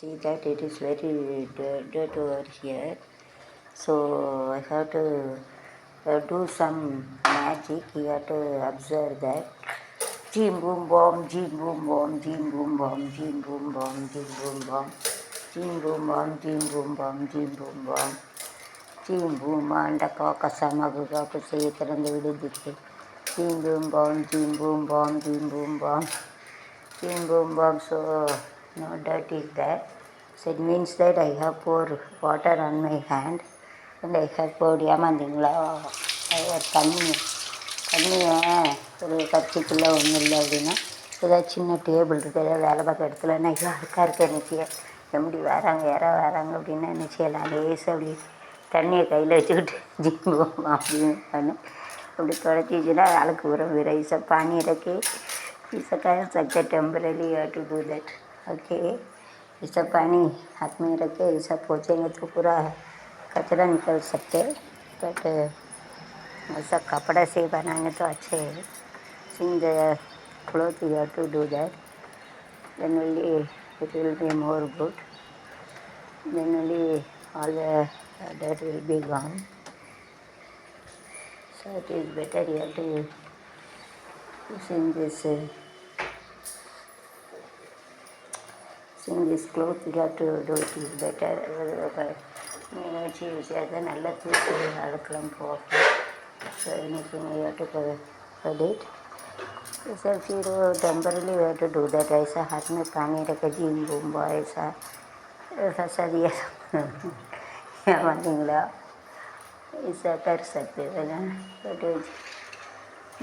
See that it is very dirt over here. So I have to do some magic. You have to observe that. Jim boom bomb, jim boom bomb, jim boom bomb, jim boom bomb, jim boom bomb, jim boom bomb, jim boom bomb, jim boom bomb. Jim boom anda kasamagu kaku sekarang விடுதிட்டு jim boom bomb, jim boom bomb, jim boom bomb, jim boom bomb. So no dirt is there. So it means that I have poured water on my hand and I have poured ஏமாந்தீங்களா தண்ணியை ஒரு கட்சிக்குள்ளே ஒன்றும் இல்லை அப்படின்னா ஏதாவது சின்ன table இருக்குது ஏதாவது வேலை பார்க்குற இடத்துல நான் யாருக்கா இருக்க நினச்சி எப்படி வராங்க யாராவது வராங்க அப்படின்னா என்ன செய்யலாம் லேசாக அப்படி தண்ணியை கையில் வச்சுக்கிட்டு ஜிம்பும் அப்படின்னு பண்ணு அப்படி தொடச்சிச்சுன்னா ஆளுக்கு உரம் ரைஸை पानी रखे इसका क्या सकते temporary to do that okay. ऐसा पानी हाथ में रखे ऐसा पोंछेंगे तो पूरा कचरा निकल सकते बट ऐसा कपड़ा से बनाएंगे तो अच्छे है। Sing the cloth you have to do that then only it will be more good, then only all the dirt will be gone. So it is better you have to sing this cloth you have to do it is better. Meenakshi விஷயத்தை நல்லா தூக்கி அழுக்கலாம் போகும். So anything you have to put it. So फिर temporarily you have to do that. ऐसा हाथ में पानी रख जिम बूम्बा ऐसा फंसा दिया ஏமாந்தீங்களா ऐसा कर सकते हो ना बट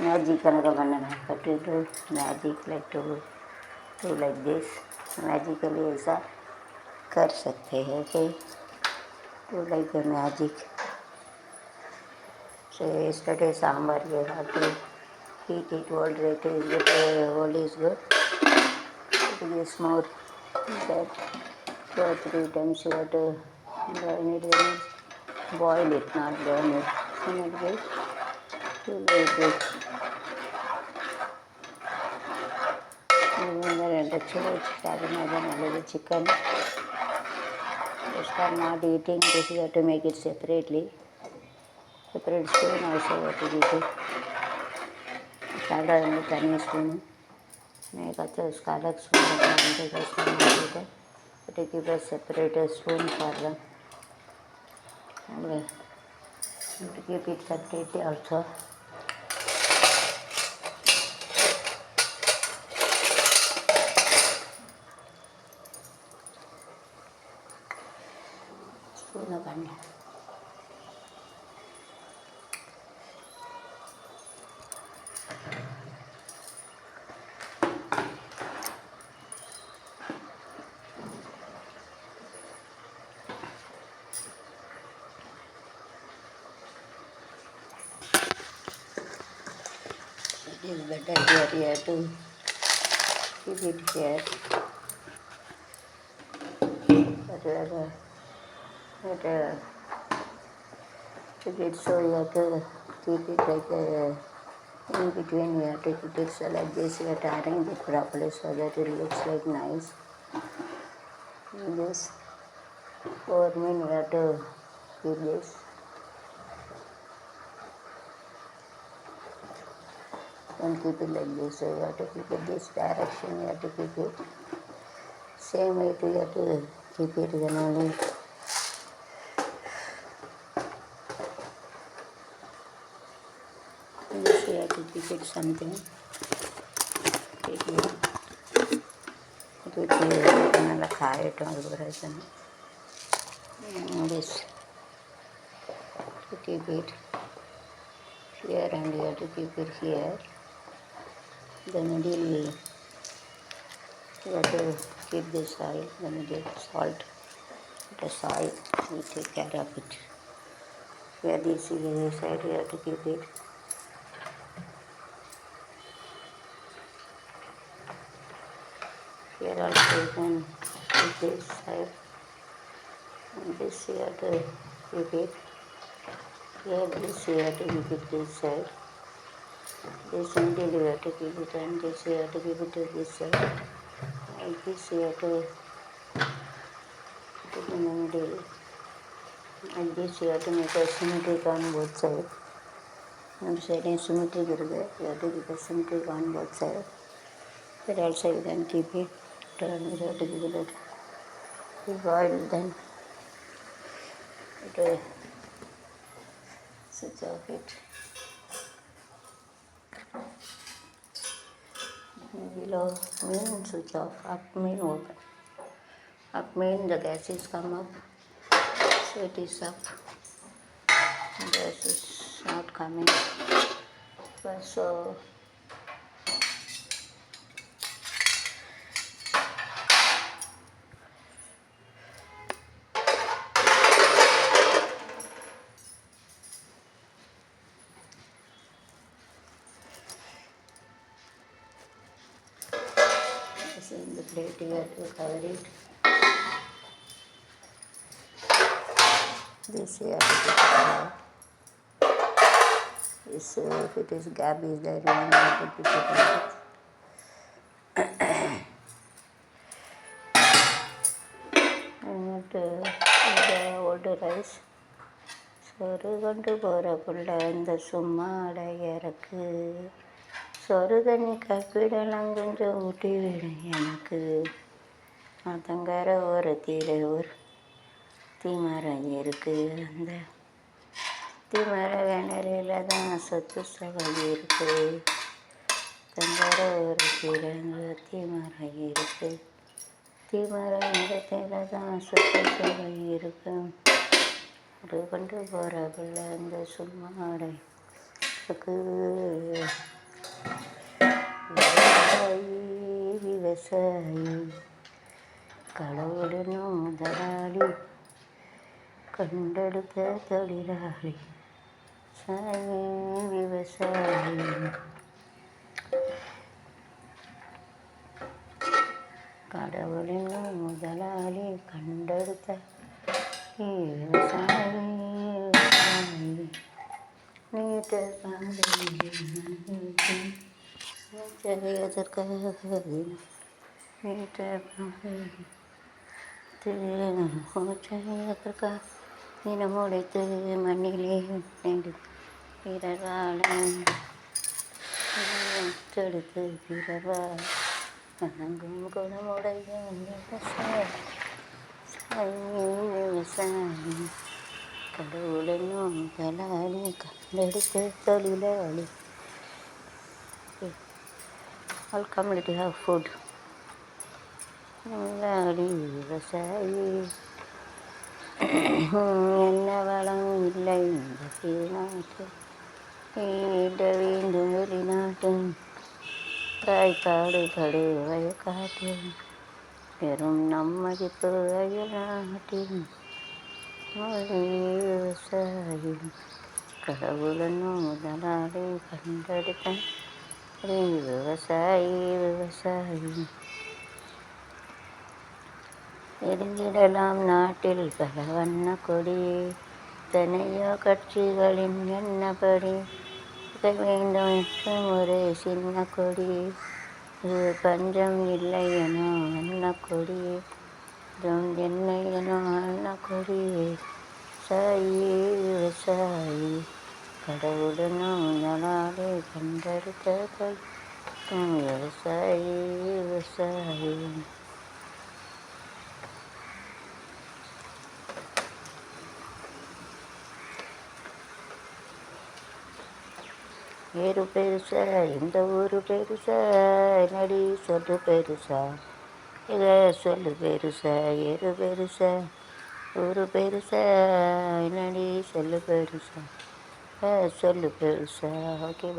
मैजिक कनका बनना but do magic like to like this magically ऐसा कर सकते हैं कि to like the magic. So yesterday sambar you have to heat it old rate is good old is good it is more that 2 or 3 times you have to boil it not burn it so it will to like it. Another chicken start not eating this you have to make it separately separate spoon also you have to give it scalded and tiny spoon make a scalded spoon to give a separate spoon for them and to keep it separately also. Spoon of onion. It is better here you have to keep it here but keep it so you have to keep it like in between you have to keep it so like this you have to arrange it properly so that it looks like nice. This 4 minutes you have to keep this. Don't keep it like this, so you have to keep it this direction, you have to keep it same way you have to keep it then only this you have to keep it something keep it நல்லா காயட்டும் அது பிரச்சனை this to keep it here and you have to keep it here. The middle you have to keep this oil, the middle salt, the soil, we take care of it. Here this side you have to keep it. Here also you can keep this side and this you have to keep it. Here this you have to keep it this side. This middle you have to keep it and this you have to keep it to this side. And this you have to in the middle, and this you have to make a symmetric on both sides. One side is symmetric, you have to keep a symmetric on both sides. But also you can keep it, turn it, you have to give it a oil, then it switch off it. Below mean switch off, up mean open. Up mean the gas is come up, so it is up. Gas is not coming. So this is the plate here to cover it. This here to cover. This if it is gap is there, you have to keep it on it. Old rice சொரு கொண்டு போகிற புள்ள இந்த சும்மா அடையறக்கு சொரு தண்ணி கப்பிடலாம் கொஞ்சம் ஊட்டி விடு எனக்கு அதங்கர ஓரத்தில் ஒரு தீமரம் இருக்குது அந்த தீமர கிணறில தான் சொத்து சகல் இருக்குது தங்கர ஓரத்தில் அந்த தீமரம் இருக்குது தீமர இடத்துல தான் சொத்து சகல் இருக்கும் ஒரு கொண்டு போகிற பிள்ளை அந்த சும்மா அடையறக்கு விவசாயி கடவுளும் முதலாளி கண்டெடுத்த தொழிலாளி சாமி விவசாயி கடவுளின் முதலாளி கண்டெடுத்த விவசாயி நீட்ட எதற்காக நீட்ட எதற்காக தினம் உடைத்து மண்ணிலே பிறவாளம் தடுத்து பிறவாள் வணங்கும் குணமுடைய விவசாயி கடவுளும் முதலாளி கண்டெடுத்த தொழிலாளி. All community have food. முதலாளி விவசாயி என்ன வளம் இல்லை இந்த நாட்டு ஈட வேண்டும் வெளிநாட்டு தாய்ப்பாடு படு வயக்காட்டு பெரும் நம்மதிப்பு அயல் நாட்டின் விவசாயி கடவுளும் முதலாளி கண்டெடுத்த விவசாயி விவசாயி. எரிந்திடலாம் நாட்டில் பல வண்ண கொடி தனையோ கட்சிகளின் எண்ணப்படி வேண்டும் என்று ஒரே சின்ன கொடி இது பஞ்சம் இல்லை எனோ வண்ண கொடி என்ன எனோ வண்ண கொடி சாயி விவசாயி கடவுளும் முதலாளி கண்டெடுத்த விவசாயி விவசாயி. ஏறு பெருசா இந்த ஊர் பெருசா நடி சொல்லு பெருசா இத சொல்லு பெருசா ஏறு பெருசா ஊர் பெருசா நடி சொல்லு பெருசா சொல்லு பெருசா. ஓகே.